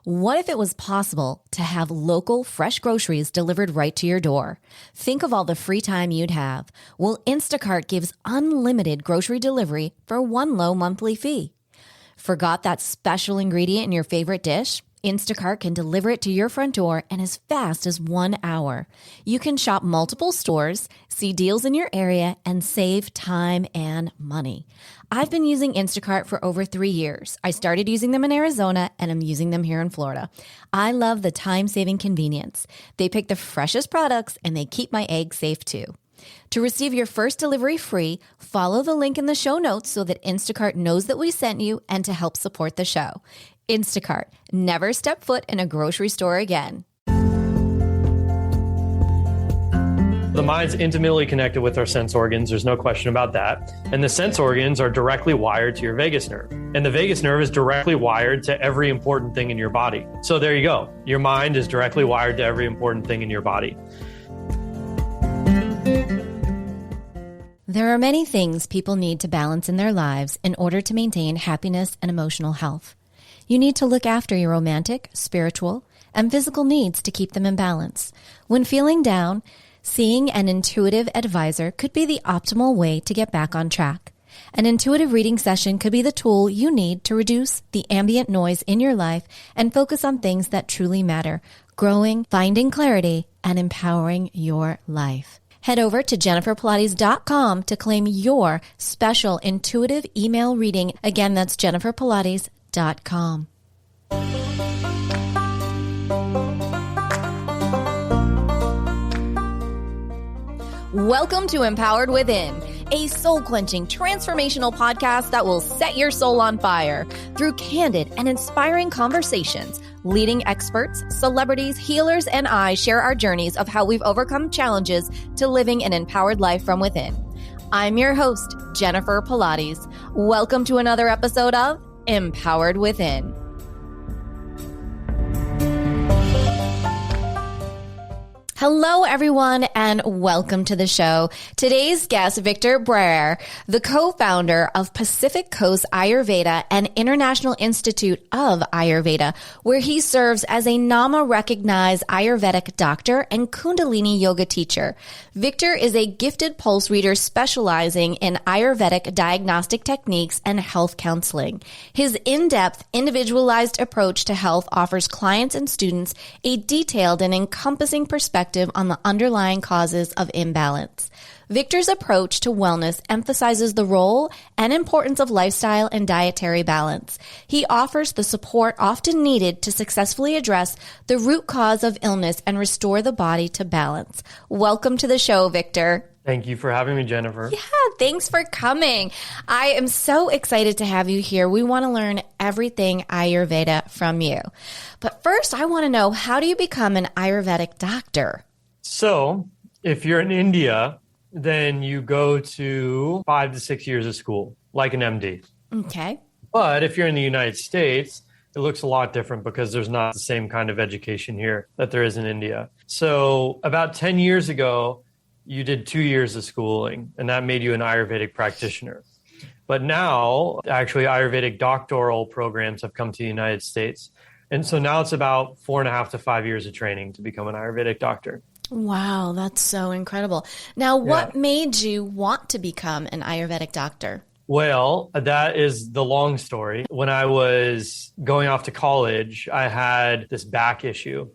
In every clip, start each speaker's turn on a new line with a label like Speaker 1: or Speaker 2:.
Speaker 1: What if it was possible to have local, fresh groceries delivered right to your door? Think of all the free time you'd have. Well, Instacart gives unlimited grocery delivery for one low monthly fee. Forgot that special ingredient in your favorite dish? Instacart can deliver it to your front door in as fast as 1 hour. You can shop multiple stores, see deals in your area, and save time and money. I've been using Instacart for over 3 years. I started using them in Arizona, and I'm using them here in Florida. I love the time-saving convenience. They pick the freshest products, and they keep my eggs safe too. To receive your first delivery free, follow the link in the show notes so that Instacart knows that we sent you and to help support the show. Instacart. Never step foot in a grocery store again.
Speaker 2: The mind's intimately connected with our sense organs. There's no question about that. And the sense organs are directly wired to your vagus nerve. And the vagus nerve is directly wired to every important thing in your body. So there you go. Your mind is directly wired to every important thing in your body.
Speaker 1: There are many things people need to balance in their lives in order to maintain happiness and emotional health. You need to look after your romantic, spiritual, and physical needs to keep them in balance. When feeling down, seeing an intuitive advisor could be the optimal way to get back on track. An intuitive reading session could be the tool you need to reduce the ambient noise in your life and focus on things that truly matter, growing, finding clarity, and empowering your life. Head over to jenniferpilates.com to claim your special intuitive email reading. Again, that's jenniferpilates.com. Welcome to Empowered Within, a soul-quenching, transformational podcast that will set your soul on fire through candid and inspiring conversations. Leading experts, celebrities, healers, and I share our journeys of how we've overcome challenges to living an empowered life from within. I'm your host, Jennifer Pilates. Welcome to another episode of Empowered Within. Hello, everyone, and welcome to the show. Today's guest, Victor Briere, the co-founder of Pacific Coast Ayurveda and International Institute of Ayurveda, where he serves as a NAMA-recognized Ayurvedic doctor and Kundalini yoga teacher. Victor is a gifted pulse reader specializing in Ayurvedic diagnostic techniques and health counseling. His in-depth, individualized approach to health offers clients and students a detailed and encompassing perspective on the underlying causes of imbalance. Victor's approach to wellness emphasizes the role and importance of lifestyle and dietary balance. He offers the support often needed to successfully address the root cause of illness and restore the body to balance. Welcome to the show, Victor.
Speaker 2: Thank you for having me, Jennifer.
Speaker 1: Yeah, thanks for coming. I am so excited to have you here. We want to learn everything Ayurveda from you. But first, I want to know, how do you become an Ayurvedic doctor?
Speaker 2: So if you're in India, then you go to 5 to 6 years of school, like an MD.
Speaker 1: Okay.
Speaker 2: But if you're in the United States, it looks a lot different because there's not the same kind of education here that there is in India. So about 10 years ago, you did 2 years of schooling, and that made you an Ayurvedic practitioner. But now, actually, Ayurvedic doctoral programs have come to the United States. And so now it's about 4.5 to 5 years of training to become an Ayurvedic doctor.
Speaker 1: Wow, that's so incredible. Now, what made you want to become an Ayurvedic doctor?
Speaker 2: Well, that is the long story. When I was going off to college, I had this back issue.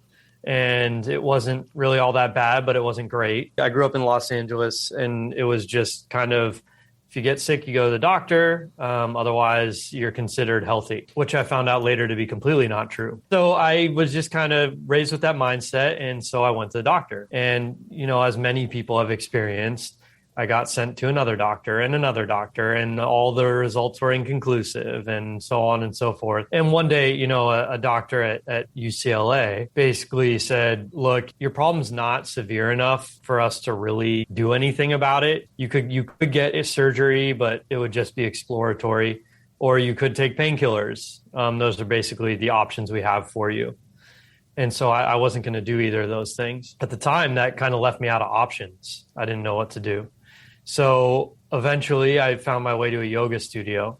Speaker 2: And it wasn't really all that bad, but it wasn't great. I grew up in Los Angeles, and it was just kind of, if you get sick, you go to the doctor. Otherwise, you're considered healthy, which I found out later to be completely not true. So I was just kind of raised with that mindset. And so I went to the doctor. And, you know, as many people have experienced, I got sent to another doctor, and all the results were inconclusive, and so on and so forth. And one day, you know, a doctor at UCLA basically said, look, your problem's not severe enough for us to really do anything about it. You could get a surgery, but it would just be exploratory, or you could take painkillers. Those are basically the options we have for you. And so I wasn't going to do either of those things. At the time, that kind of left me out of options. I didn't know what to do. So eventually I found my way to a yoga studio.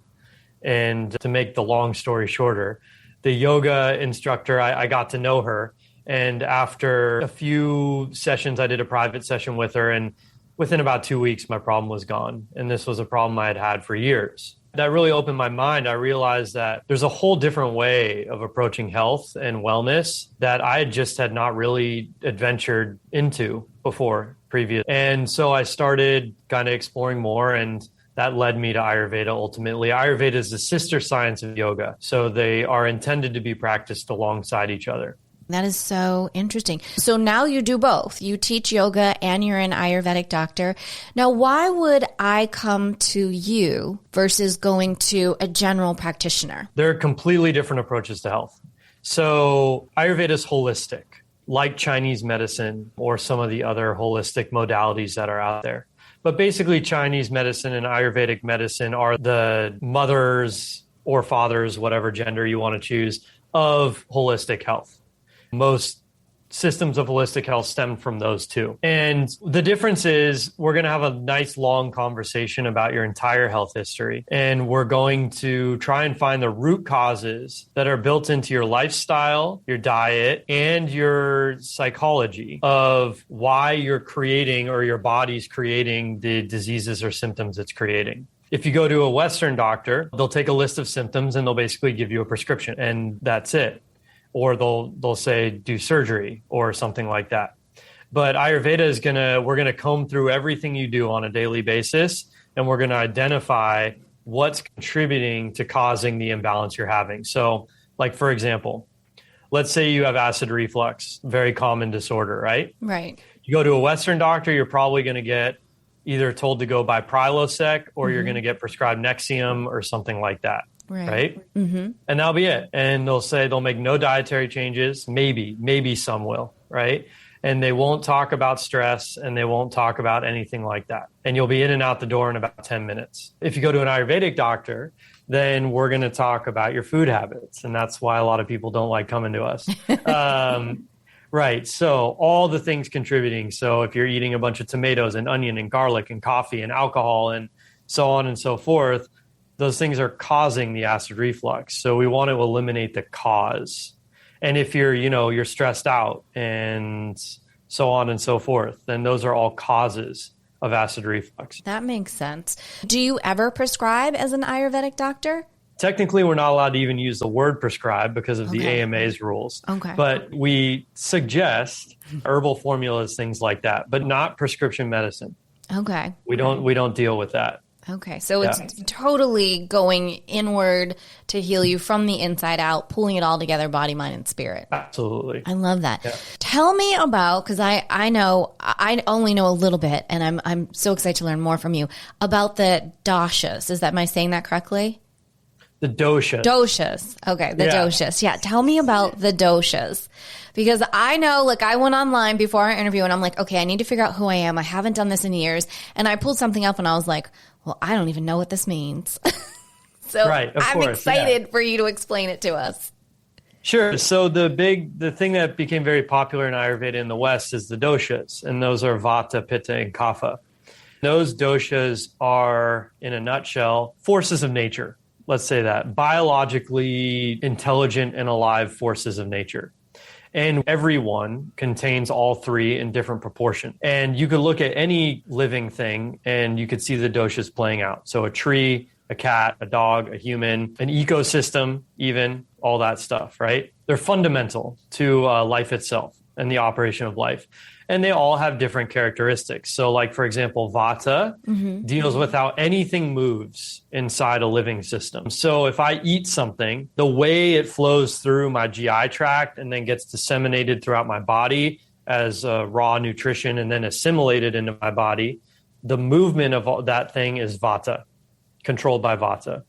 Speaker 2: And to make the long story shorter, the yoga instructor, I got to know her. And after a few sessions, I did a private session with her. And within about 2 weeks, my problem was gone. And this was a problem I had had for years. That really opened my mind. I realized that there's a whole different way of approaching health and wellness that I had not really adventured into before previous. And so I started kind of exploring more, and that led me to Ayurveda ultimately. Ayurveda is the sister science of yoga. So they are intended to be practiced alongside each other.
Speaker 1: That is so interesting. So now you do both. You teach yoga and you're an Ayurvedic doctor. Now, why would I come to you versus going to a general practitioner?
Speaker 2: There are completely different approaches to health. So Ayurveda is holistic, like Chinese medicine or some of the other holistic modalities that are out there. But basically, Chinese medicine and Ayurvedic medicine are the mothers or fathers, whatever gender you want to choose, of holistic health. Most systems of holistic health stem from those two. And the difference is we're going to have a nice long conversation about your entire health history. And we're going to try and find the root causes that are built into your lifestyle, your diet, and your psychology of why you're creating or your body's creating the diseases or symptoms it's creating. If you go to a Western doctor, they'll take a list of symptoms and they'll basically give you a prescription, and that's it. Or they'll say do surgery or something like that. But Ayurveda we're gonna comb through everything you do on a daily basis, and we're gonna identify what's contributing to causing the imbalance you're having. So, like for example, let's say you have acid reflux, very common disorder, right?
Speaker 1: Right.
Speaker 2: You go to a Western doctor, you're probably gonna get either told to go buy Prilosec or you're gonna get prescribed Nexium or something like that. Right? Mm-hmm. And that'll be it. And they'll make no dietary changes. Maybe some will, right? And they won't talk about stress and they won't talk about anything like that. And you'll be in and out the door in about 10 minutes. If you go to an Ayurvedic doctor, then we're going to talk about your food habits. And that's why a lot of people don't like coming to us. Right. So all the things contributing. So if you're eating a bunch of tomatoes and onion and garlic and coffee and alcohol and so on and so forth, those things are causing the acid reflux. So we want to eliminate the cause. And if you're stressed out and so on and so forth, then those are all causes of acid reflux.
Speaker 1: That makes sense. Do you ever prescribe as an Ayurvedic doctor?
Speaker 2: Technically, we're not allowed to even use the word prescribe because of the AMA's rules.
Speaker 1: Okay.
Speaker 2: But we suggest herbal formulas, things like that, but not prescription medicine.
Speaker 1: Okay.
Speaker 2: We don't deal with that.
Speaker 1: Okay, so it's totally going inward to heal you from the inside out, pulling it all together, body, mind, and spirit.
Speaker 2: Absolutely.
Speaker 1: I love that.
Speaker 2: Yeah.
Speaker 1: Tell me about, because I only know a little bit, and I'm so excited to learn more from you, about the doshas. Am I saying that correctly?
Speaker 2: The doshas.
Speaker 1: Doshas. Okay, the doshas. Yeah, tell me about the doshas. Because I know, I went online before our interview and I'm like, okay, I need to figure out who I am. I haven't done this in years. And I pulled something up and I was like, well, I don't even know what this means. So I'm excited for you to explain it to us.
Speaker 2: Sure. So the thing that became very popular in Ayurveda in the West is the doshas. And those are Vata, Pitta, and Kapha. Those doshas are, in a nutshell, forces of nature. Let's say that. Biologically intelligent and alive forces of nature. And everyone contains all three in different proportion. And you could look at any living thing and you could see the doshas playing out. So a tree, a cat, a dog, a human, an ecosystem, even all that stuff, right? They're fundamental to life itself and the operation of life. And they all have different characteristics. So like, for example, Vata deals with how anything moves inside a living system. So if I eat something, the way it flows through my GI tract and then gets disseminated throughout my body as raw nutrition and then assimilated into my body, the movement of all that thing is Vata, controlled by Vata.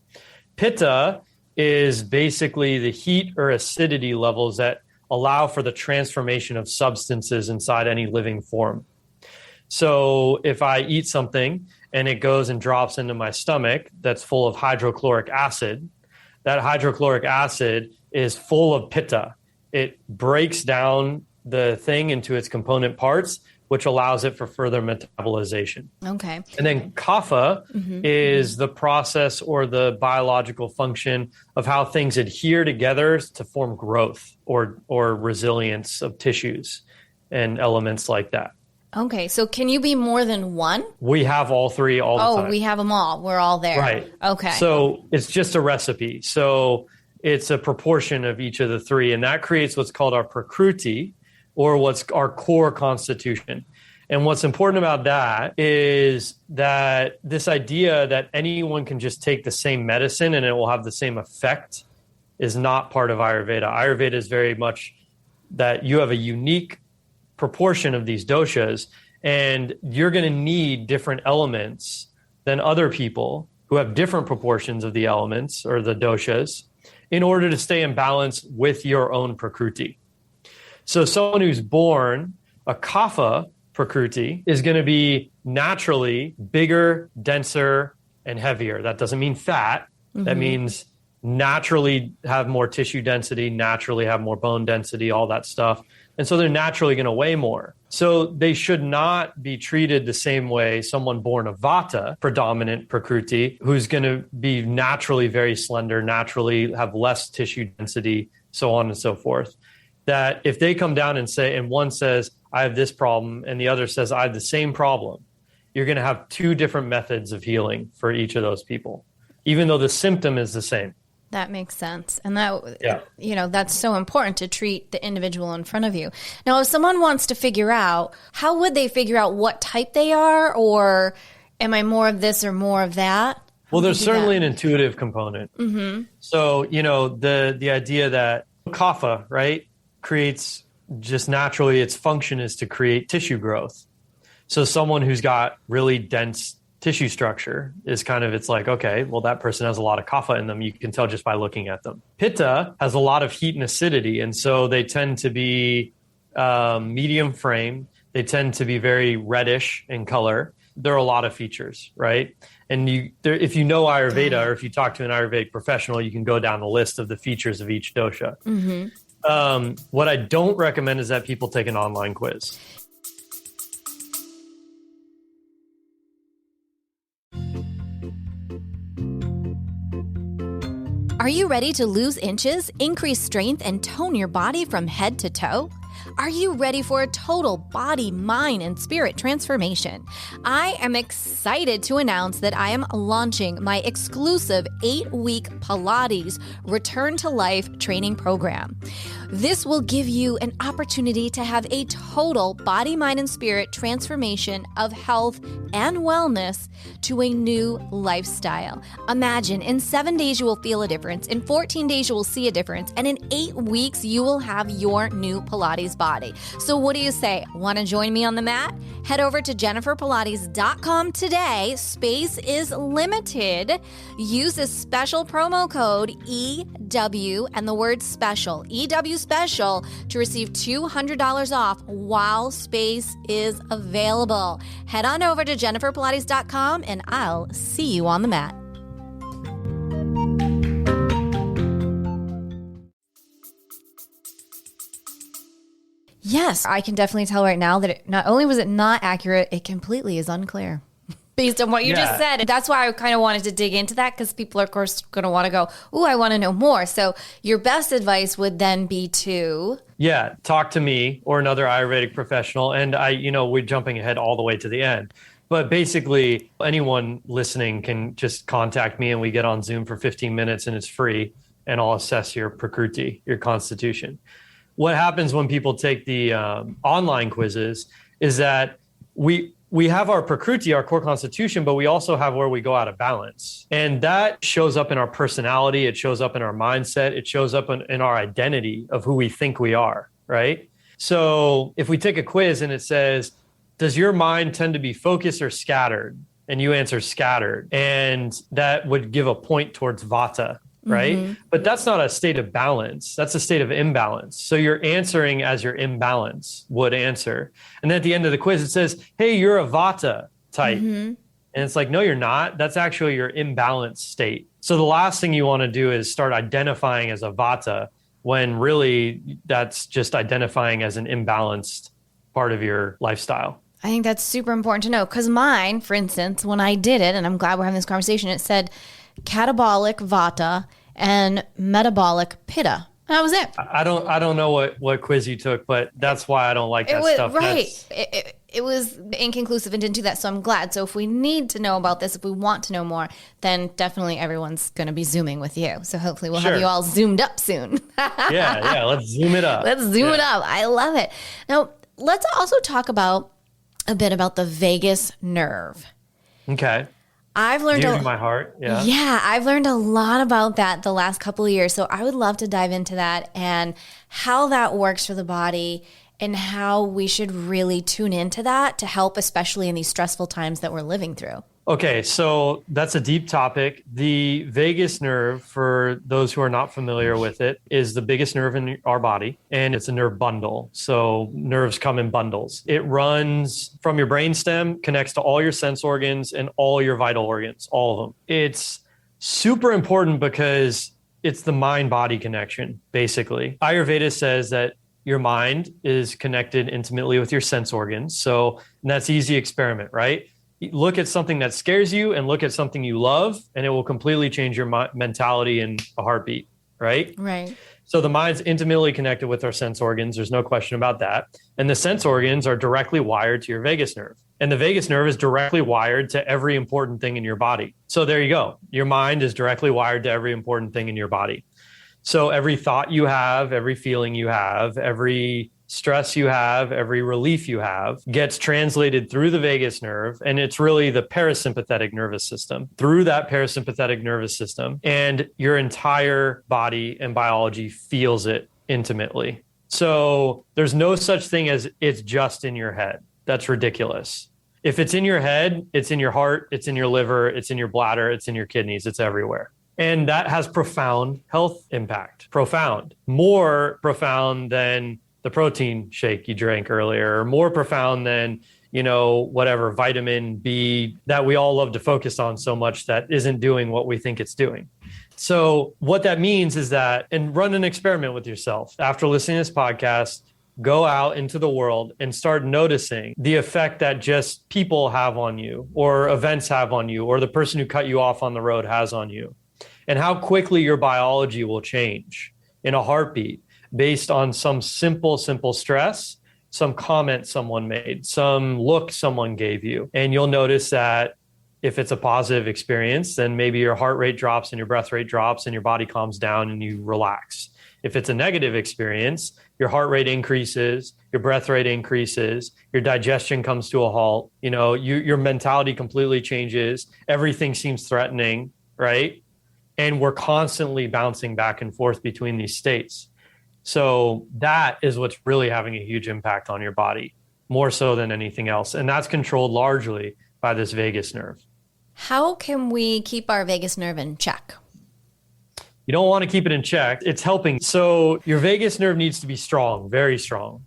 Speaker 2: Pitta is basically the heat or acidity levels that allow for the transformation of substances inside any living form. So if I eat something and it goes and drops into my stomach that's full of hydrochloric acid, that hydrochloric acid is full of pitta. It breaks down the thing into its component parts, which allows it for further metabolization.
Speaker 1: Okay.
Speaker 2: And then kapha is the process or the biological function of how things adhere together to form growth or resilience of tissues and elements like that.
Speaker 1: Okay. So can you be more than one?
Speaker 2: We have all three all the time.
Speaker 1: Oh, we have them all. We're all there.
Speaker 2: Right.
Speaker 1: Okay.
Speaker 2: So it's just a recipe. So it's a proportion of each of the three. And that creates what's called our prakruti, or what's our core constitution. And what's important about that is that this idea that anyone can just take the same medicine and it will have the same effect is not part of Ayurveda. Ayurveda is very much that you have a unique proportion of these doshas, and you're going to need different elements than other people who have different proportions of the elements or the doshas in order to stay in balance with your own prakruti. So someone who's born a kapha prakruti is going to be naturally bigger, denser, and heavier. That doesn't mean fat. That means naturally have more tissue density, naturally have more bone density, all that stuff. And so they're naturally going to weigh more. So they should not be treated the same way someone born of vata, predominant prakruti, who's going to be naturally very slender, naturally have less tissue density, so on and so forth. That if they come down and say, and one says, I have this problem, and the other says, I have the same problem, you're going to have two different methods of healing for each of those people, even though the symptom is the same.
Speaker 1: That makes sense. And that, that's so important to treat the individual in front of you. Now, if someone wants to figure out, how would they figure out what type they are? Or am I more of this or more of that?
Speaker 2: Well, there's certainly an intuitive component. So, the idea that kapha, right, creates just naturally, its function is to create tissue growth. So someone who's got really dense tissue structure is kind of, it's like, okay, well, that person has a lot of kapha in them. You can tell just by looking at them. Pitta has a lot of heat and acidity. And so they tend to be medium frame. They tend to be very reddish in color. There are a lot of features, right? And if you know Ayurveda, or if you talk to an Ayurvedic professional, you can go down the list of the features of each dosha. What I don't recommend is that people take an online quiz.
Speaker 1: Are you ready to lose inches, increase strength, and tone your body from head to toe? Are you ready for a total body, mind, and spirit transformation? I am excited to announce that I am launching my exclusive 8-week Pilates Return to Life training program. This will give you an opportunity to have a total body, mind, and spirit transformation of health and wellness to a new lifestyle. Imagine in 7 days you will feel a difference, in 14 days you will see a difference, and in 8 weeks you will have your new Pilates body. So what do you say? Want to join me on the mat? Head over to jenniferpilates.com today. Space is limited. Use this special promo code EW and the word special, EW special, to receive $200 off while space is available. Head on over to jenniferpilates.com and I'll see you on the mat. Yes, I can definitely tell right now that not only was it not accurate, it completely is unclear based on what you just said. That's why I kind of wanted to dig into that, because people are, of course, going to want to go, ooh, I want to know more. So your best advice would then be to...
Speaker 2: Yeah, talk to me or another Ayurvedic professional. And we're jumping ahead all the way to the end. But basically, anyone listening can just contact me and we get on Zoom for 15 minutes and it's free. And I'll assess your prakruti, your constitution. What happens when people take the online quizzes is that we have our prakruti, our core constitution, but we also have where we go out of balance. And that shows up in our personality. It shows up in our mindset. It shows up in our identity of who we think we are, right? So if we take a quiz and it says, does your mind tend to be focused or scattered? And you answer scattered. And that would give a point towards vata, right? But that's not a state of balance. That's a state of imbalance. So you're answering as your imbalance would answer. And then at the end of the quiz, it says, hey, you're a vata type. And it's like, no, you're not. That's actually your imbalanced state. So the last thing you want to do is start identifying as a vata when really that's just identifying as an imbalanced part of your lifestyle.
Speaker 1: I think that's super important to know because mine, for instance, when I did it, and I'm glad we're having this conversation, it said catabolic vata and metabolic pitta. That was it.
Speaker 2: I don't know what quiz you took, but that's why I don't like that stuff.
Speaker 1: Right. It was inconclusive and didn't do that. So I'm glad. So if we need to know about this, if we want to know more, then definitely everyone's going to be Zooming with you. So hopefully we'll have you all zoomed up soon.
Speaker 2: Yeah. Let's zoom it up.
Speaker 1: Let's zoom it up. I love it. Now, let's also talk about a bit about the vagus nerve.
Speaker 2: Okay.
Speaker 1: I've learned
Speaker 2: my heart.
Speaker 1: Yeah, I've learned a lot about that the last couple of years. So I would love to dive into that and how that works for the body and how we should really tune into that to help, especially in these stressful times that we're living through.
Speaker 2: Okay, so that's a deep topic. The vagus nerve, for those who are not familiar with it, is the biggest nerve in our body, and it's a nerve bundle. So nerves come in bundles. It runs from your brainstem, connects to all your sense organs and all your vital organs, all of them. It's super important because it's the mind-body connection, basically. Ayurveda says that your mind is connected intimately with your sense organs. So that's easy experiment, right? Look at something that scares you and look at something you love, and it will completely change your mentality in a heartbeat, right?
Speaker 1: Right.
Speaker 2: So the mind's intimately connected with our sense organs. There's no question about that. And the sense organs are directly wired to your vagus nerve. And the vagus nerve is directly wired to every important thing in your body. So there you go. Your mind is directly wired to every important thing in your body. So every thought you have, every feeling you have, every stress you have, every relief you have gets translated through the vagus nerve. And it's really the parasympathetic nervous system, through that parasympathetic nervous system. And your entire body and biology feels it intimately. So there's no such thing as it's just in your head. That's ridiculous. If it's in your head, it's in your heart, it's in your liver, it's in your bladder, it's in your kidneys, it's everywhere. And that has profound health impact. Profound. More profound than the protein shake you drank earlier, or more profound than, whatever vitamin B that we all love to focus on so much that isn't doing what we think it's doing. So what that means is that, and run an experiment with yourself. After listening to this podcast, go out into the world and start noticing the effect that just people have on you, or events have on you, or the person who cut you off on the road has on you, and how quickly your biology will change in a heartbeat, based on some simple stress, some comment someone made, some look someone gave you. And you'll notice that if it's a positive experience, then maybe your heart rate drops and your breath rate drops and your body calms down and you relax. If it's a negative experience, your heart rate increases, your breath rate increases, your digestion comes to a halt, your mentality completely changes, everything seems threatening, right? And we're constantly bouncing back and forth between these states. So that is what's really having a huge impact on your body, more so than anything else. And that's controlled largely by this vagus nerve.
Speaker 1: How can we keep our vagus nerve in check?
Speaker 2: You don't want to keep it in check. It's helping. So your vagus nerve needs to be strong, very strong,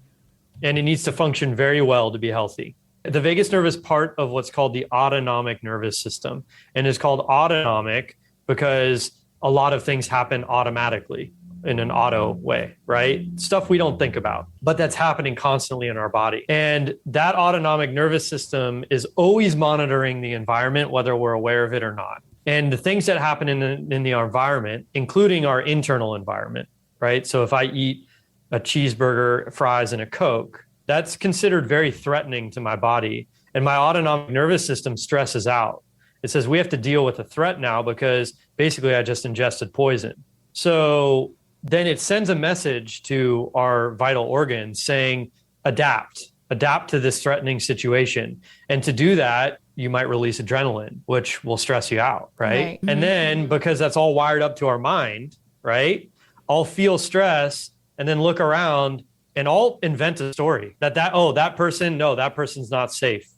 Speaker 2: and it needs to function very well to be healthy. The vagus nerve is part of what's called the autonomic nervous system, and it's called autonomic because a lot of things happen automatically. In an auto way, right? Stuff we don't think about, but that's happening constantly in our body. And that autonomic nervous system is always monitoring the environment, whether we're aware of it or not. And the things that happen in the environment, including our internal environment, right? So if I eat a cheeseburger, fries, and a Coke, that's considered very threatening to my body. And my autonomic nervous system stresses out. It says, we have to deal with the threat now because basically I just ingested poison. So then it sends a message to our vital organs saying, adapt to this threatening situation. And to do that, you might release adrenaline, which will stress you out, right? And then because that's all wired up to our mind, right? I'll feel stress and then look around and I'll invent a story that person's not safe,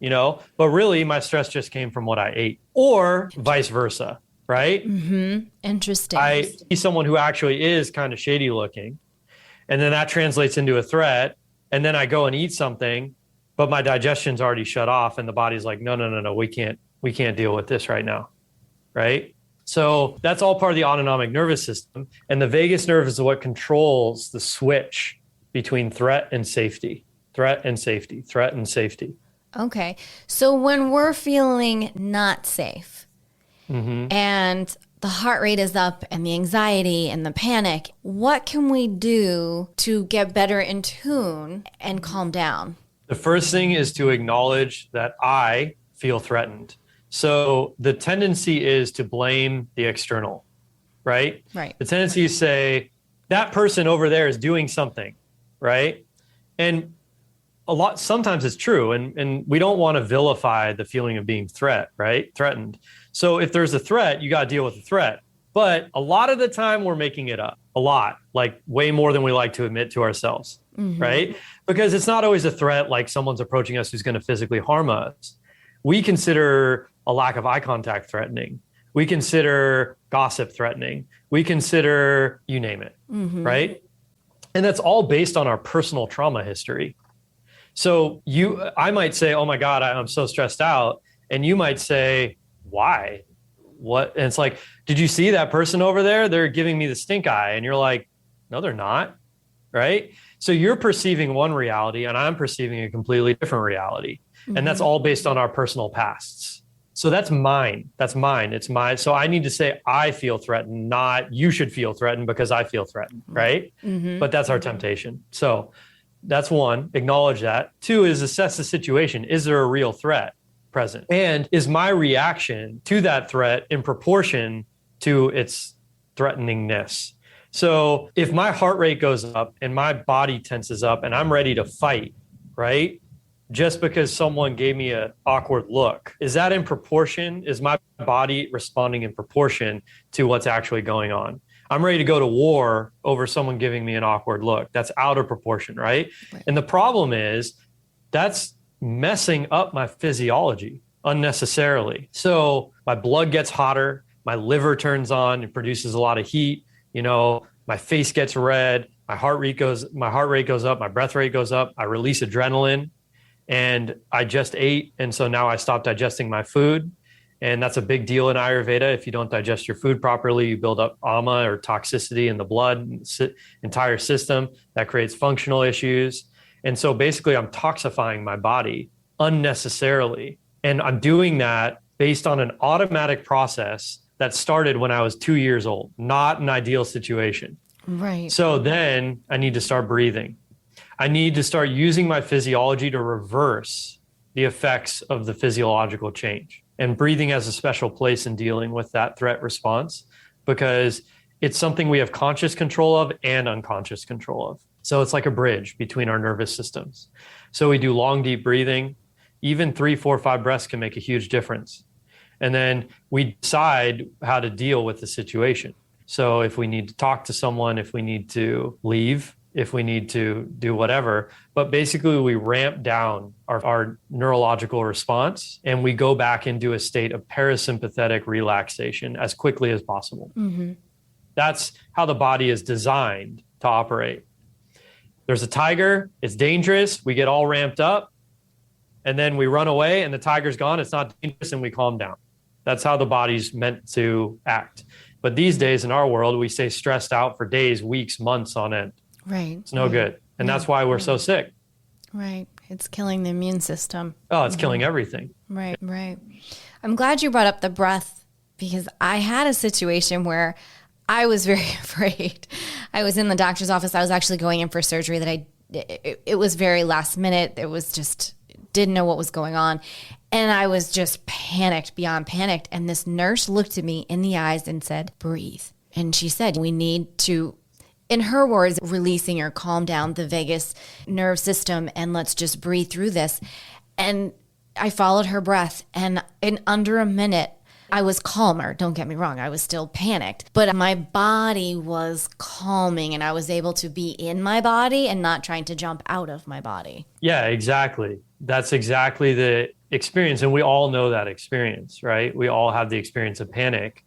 Speaker 2: but really my stress just came from what I ate, or vice versa. Right?
Speaker 1: Mm-hmm. Interesting.
Speaker 2: I see someone who actually is kind of shady looking, and then that translates into a threat. And then I go and eat something, but my digestion's already shut off, and the body's like, no, we can't deal with this right now. Right? So that's all part of the autonomic nervous system. And the vagus nerve is what controls the switch between threat and safety. threat and safety, threat and safety.
Speaker 1: Okay. So when we're feeling not safe and the heart rate is up and the anxiety and the panic, what can we do to get better in tune and calm down?
Speaker 2: The first thing is to acknowledge that I feel threatened. So the tendency is to blame the external, right?
Speaker 1: Right.
Speaker 2: The tendency is to say, that person over there is doing something, right? And sometimes it's true. And we don't want to vilify the feeling of being threatened. So if there's a threat, you got to deal with the threat. But a lot of the time we're making it up, a lot, like way more than we like to admit to ourselves, right? Because it's not always a threat like someone's approaching us who's going to physically harm us. We consider a lack of eye contact threatening. We consider gossip threatening. We consider, you name it, right? And that's all based on our personal trauma history. So I might say, oh my God, I'm so stressed out. And you might say, why? What? And it's like, did you see that person over there? They're giving me the stink eye. And you're like, no, they're not. Right. So you're perceiving one reality and I'm perceiving a completely different reality. And that's all based on our personal pasts. So that's mine. It's mine. So I need to say, I feel threatened, not you should feel threatened because I feel threatened. Right. But that's our temptation. So that's one, acknowledge that. Two is assess the situation. Is there a real threat present? And is my reaction to that threat in proportion to its threateningness? So if my heart rate goes up and my body tenses up and I'm ready to fight, right? Just because someone gave me an awkward look, is that in proportion? Is my body responding in proportion to what's actually going on? I'm ready to go to war over someone giving me an awkward look. That's out of proportion, right? And the problem is that's messing up my physiology unnecessarily. So my blood gets hotter, my liver turns on, it produces a lot of heat, my face gets red, my heart rate goes up, my breath rate goes up, I release adrenaline, and I just ate. And so now I stop digesting my food. And that's a big deal in Ayurveda. If you don't digest your food properly, you build up ama or toxicity in the blood, entire system. That creates functional issues. And so basically I'm toxifying my body unnecessarily. And I'm doing that based on an automatic process that started when I was 2 years old, not an ideal situation.
Speaker 1: Right.
Speaker 2: So then I need to start breathing. I need to start using my physiology to reverse the effects of the physiological change. And breathing has a special place in dealing with that threat response because it's something we have conscious control of and unconscious control of. So it's like a bridge between our nervous systems. So we do long, deep breathing. Even 3, 4, 5 breaths can make a huge difference. And then we decide how to deal with the situation. So if we need to talk to someone, if we need to leave, if we need to do whatever, but basically we ramp down our neurological response and we go back into a state of parasympathetic relaxation as quickly as possible. That's how the body is designed to operate. There's a tiger, it's dangerous, we get all ramped up, and then we run away and the tiger's gone, it's not dangerous, and we calm down. That's how the body's meant to act. But these days in our world, we stay stressed out for days, weeks, months on end.
Speaker 1: Right.
Speaker 2: It's no good. And that's why we're so sick.
Speaker 1: Right. It's killing the immune system.
Speaker 2: Oh, it's killing everything.
Speaker 1: Right. I'm glad you brought up the breath because I had a situation where I was very afraid. I was in the doctor's office. I was actually going in for surgery it was very last minute. It was just, didn't know what was going on. And I was just panicked, beyond panicked. And this nurse looked at me in the eyes and said, breathe. And she said, we need to, in her words, releasing or calm down the vagus nerve system and let's just breathe through this. And I followed her breath and in under a minute, I was calmer. Don't get me wrong. I was still panicked, but my body was calming and I was able to be in my body and not trying to jump out of my body.
Speaker 2: Yeah, exactly. That's exactly the experience. And we all know that experience, right? We all have the experience of panic.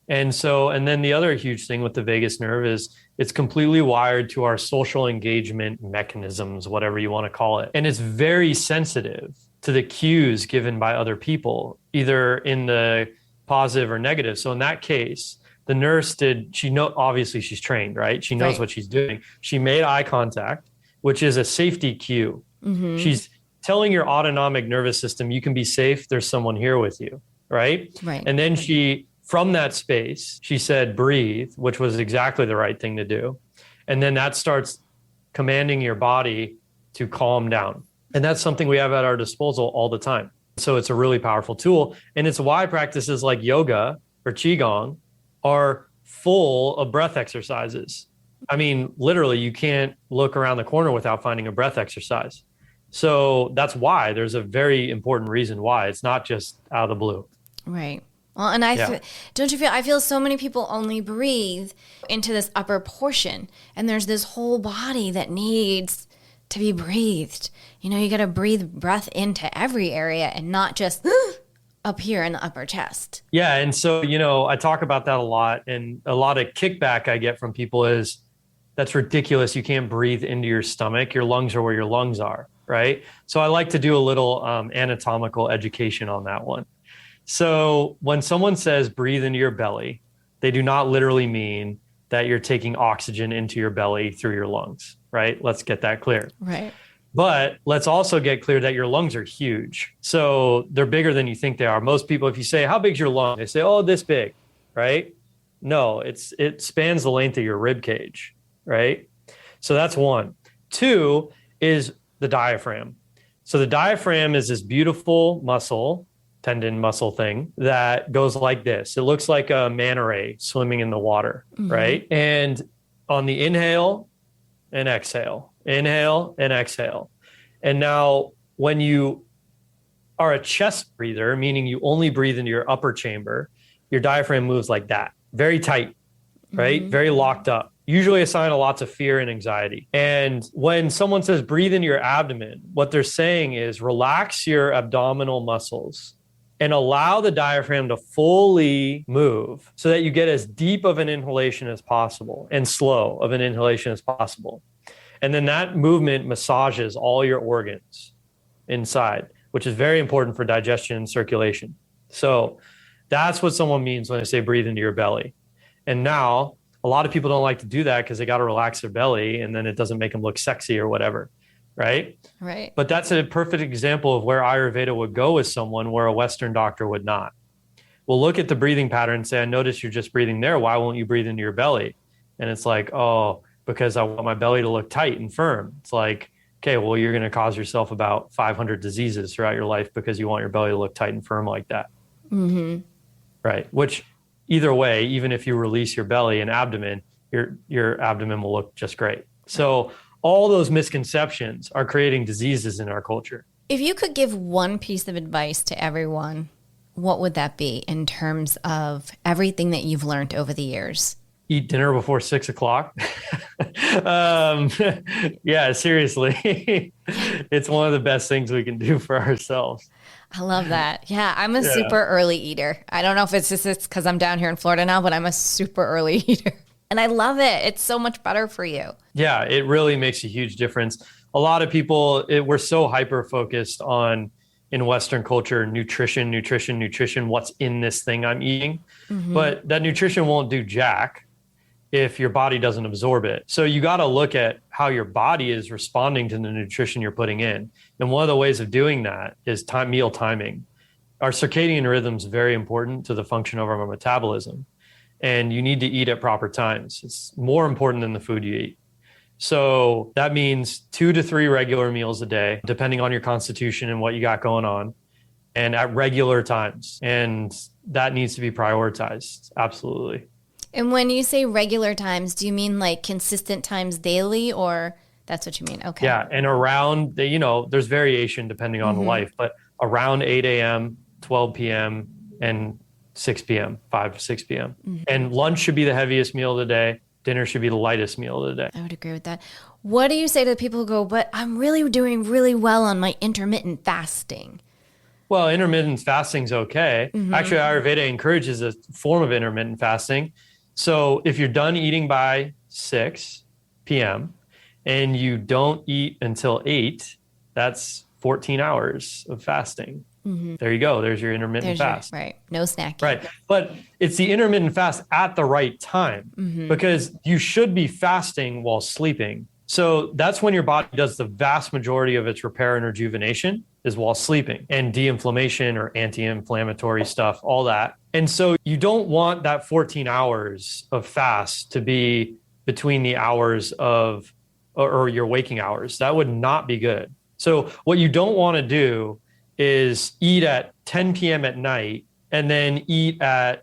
Speaker 2: And then the other huge thing with the vagus nerve is it's completely wired to our social engagement mechanisms, whatever you want to call it. And it's very sensitive to the cues given by other people, either in the positive or negative. So in that case, the nurse obviously she's trained, right? She knows what she's doing. She made eye contact, which is a safety cue. She's telling your autonomic nervous system, you can be safe. There's someone here with you. Right. And then from that space, she said, breathe, which was exactly the right thing to do. And then that starts commanding your body to calm down. And that's something we have at our disposal all the time. So it's a really powerful tool. And it's why practices like yoga or qigong are full of breath exercises. I mean, literally, you can't look around the corner without finding a breath exercise. So that's why there's a very important reason why it's not just out of the blue.
Speaker 1: Right. Well, and don't you feel, I feel so many people only breathe into this upper portion, and there's this whole body that needs to be breathed. You know, you got to breathe breath into every area and not just up here in the upper chest.
Speaker 2: Yeah. And so, you know, I talk about that a lot, and a lot of kickback I get from people is, that's ridiculous. You can't breathe into your stomach. Your lungs are where your lungs are, right? So I like to do a little anatomical education on that one. So when someone says breathe into your belly, they do not literally mean that you're taking oxygen into your belly through your lungs, right? Let's get that clear.
Speaker 1: Right.
Speaker 2: But let's also get clear that your lungs are huge. So they're bigger than you think they are. Most people, if you say, how big's your lung? They say, oh, this big, right? No, it spans the length of your rib cage, right? So that's one. Two is the diaphragm. So the diaphragm is this beautiful tendon muscle thing that goes like this. It looks like a manta ray swimming in the water, right? And on the inhale and exhale, inhale and exhale. And now when you are a chest breather, meaning you only breathe into your upper chamber, your diaphragm moves like that, very tight, right? Very locked up. Usually a sign of lots of fear and anxiety. And when someone says breathe into your abdomen, what they're saying is relax your abdominal muscles and allow the diaphragm to fully move so that you get as deep of an inhalation as possible and slow of an inhalation as possible. And then that movement massages all your organs inside, which is very important for digestion and circulation. So that's what someone means when they say breathe into your belly. And now a lot of people don't like to do that because they got to relax their belly and then it doesn't make them look sexy or whatever. Right. But that's a perfect example of where Ayurveda would go with someone where a Western doctor would not. We'll look at the breathing pattern and say, I notice you're just breathing there. Why won't you breathe into your belly? And it's like, oh, because I want my belly to look tight and firm. It's like, okay, well, you're going to cause yourself about 500 diseases throughout your life because you want your belly to look tight and firm like that. Right. Which either way, even if you release your belly and abdomen, your abdomen will look just great. So all those misconceptions are creating diseases in our culture.
Speaker 1: If you could give one piece of advice to everyone, what would that be in terms of everything that you've learned over the years?
Speaker 2: Eat dinner before 6 o'clock. Yeah, seriously. It's one of the best things we can do for ourselves.
Speaker 1: I love that. Yeah, I'm a super early eater. I don't know if it's just because I'm down here in Florida now, but I'm a super early eater. And I love it. It's so much better for you. Yeah,
Speaker 2: it really makes a huge difference. A lot of people, we're so hyper-focused on, in Western culture, nutrition, what's in this thing I'm eating. But that nutrition won't do jack if your body doesn't absorb it. So you got to look at how your body is responding to the nutrition you're putting in. And one of the ways of doing that is meal timing. Our circadian rhythm is very important to the function of our metabolism. And you need to eat at proper times. It's more important than the food you eat. So that means 2 to 3 regular meals a day, depending on your constitution and what you got going on, and at regular times. And that needs to be prioritized. Absolutely.
Speaker 1: And when you say regular times, do you mean like consistent times daily, or that's what you mean? Okay.
Speaker 2: Yeah. And around, there's variation depending on life, but around 8 a.m., 12 p.m., and 6 p.m., 5 to 6 p.m. And lunch should be the heaviest meal of the day. Dinner should be the lightest meal of the day.
Speaker 1: I would agree with that. What do you say to the people who go, but I'm really doing really well on my intermittent fasting?
Speaker 2: Well, intermittent fasting is okay. Actually, Ayurveda encourages a form of intermittent fasting. So if you're done eating by 6 p.m. and you don't eat until 8, that's 14 hours of fasting. There you go. There's your intermittent fast.
Speaker 1: Right. No snacking.
Speaker 2: Right. But it's the intermittent fast at the right time because you should be fasting while sleeping. So that's when your body does the vast majority of its repair and rejuvenation is while sleeping, and de-inflammation or anti-inflammatory stuff, all that. And so you don't want that 14 hours of fast to be between the hours of, or your waking hours. That would not be good. So what you don't want to do is eat at 10 p.m. at night and then eat at,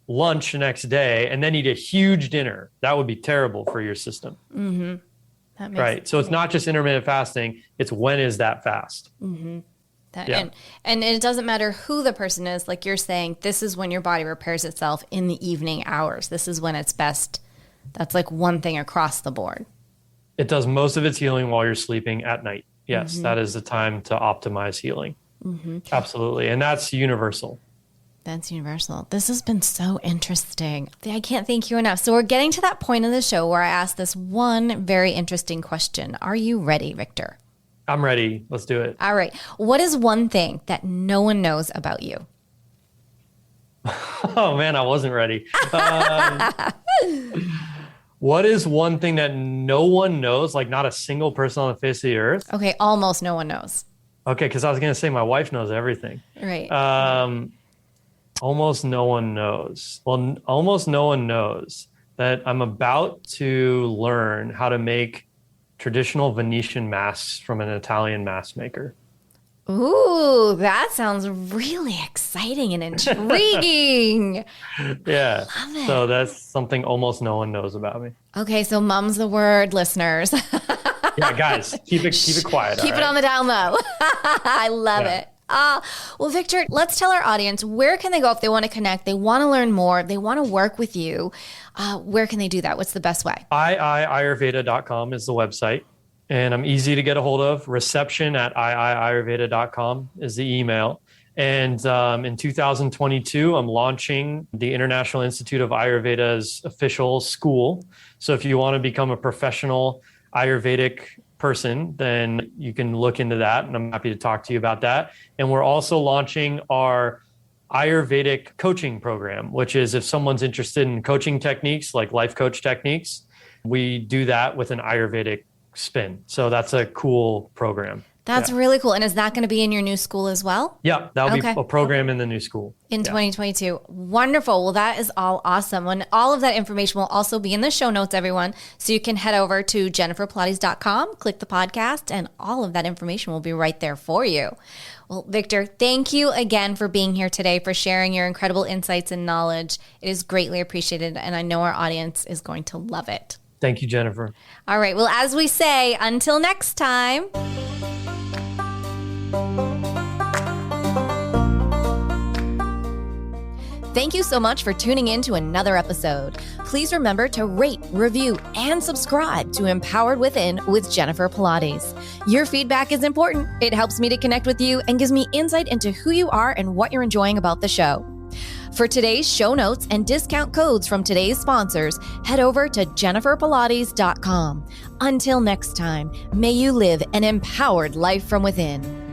Speaker 2: lunch the next day and then eat a huge dinner. That would be terrible for your system.
Speaker 1: Mm-hmm. That makes
Speaker 2: right. So it's not just intermittent fasting. It's when is that fast?
Speaker 1: Mm-hmm. And it doesn't matter who the person is. Like you're saying, this is when your body repairs itself in the evening hours. This is when it's best. That's like one thing across the board.
Speaker 2: It does most of its healing while you're sleeping at night. Yes, that is the time to optimize healing. Mm-hmm. Absolutely. And that's universal.
Speaker 1: That's universal. This has been so interesting. I can't thank you enough. So we're getting to that point of the show where I ask this one very interesting question. Are you ready, Victor?
Speaker 2: I'm ready. Let's do it.
Speaker 1: All right. What is one thing that no one knows about you?
Speaker 2: Oh, man, I wasn't ready. What is one thing that no one knows, like not a single person on the face of the earth?
Speaker 1: Okay, almost no one knows.
Speaker 2: Okay, because I was going to say my wife knows everything.
Speaker 1: Right.
Speaker 2: Almost no one knows. Well, almost no one knows that I'm about to learn how to make traditional Venetian masks from an Italian mask maker.
Speaker 1: Ooh, that sounds really exciting and intriguing.
Speaker 2: Yeah.
Speaker 1: I love it.
Speaker 2: So that's something almost no one knows about me.
Speaker 1: Okay, so mum's the word, listeners.
Speaker 2: Yeah, guys, keep it quiet.
Speaker 1: Keep it on the down low. I love it. Well, Victor, let's tell our audience, where can they go if they want to connect? They want to learn more. They want to work with you. Where can they do that? What's the best way?
Speaker 2: Ayurveda.com is the website. And I'm easy to get a hold of. reception@ayurveda.com is the email. And in 2022, I'm launching the International Institute of Ayurveda's official school. So if you want to become a professional Ayurvedic person, then you can look into that. And I'm happy to talk to you about that. And we're also launching our Ayurvedic coaching program, which is if someone's interested in coaching techniques, like life coach techniques, we do that with an Ayurvedic spin. So that's a cool program.
Speaker 1: That's really cool. And is that going to be in your new school as well?
Speaker 2: Yeah, that'll be a program in the new school.
Speaker 1: In 2022. Wonderful. Well, that is all awesome. And all of that information will also be in the show notes, everyone. So you can head over to jenniferpilates.com, click the podcast, and all of that information will be right there for you. Well, Victor, thank you again for being here today, for sharing your incredible insights and knowledge. It is greatly appreciated, and I know our audience is going to love it.
Speaker 2: Thank you, Jennifer.
Speaker 1: All right. Well, as we say, until next time. Thank you so much for tuning in to another episode. Please remember to rate, review, and subscribe to Empowered Within with Jennifer Pilates. Your feedback is important. It helps me to connect with you and gives me insight into who you are and what you're enjoying about the show. For today's show notes and discount codes from today's sponsors, head over to jenniferpilates.com. Until next time, may you live an empowered life from within.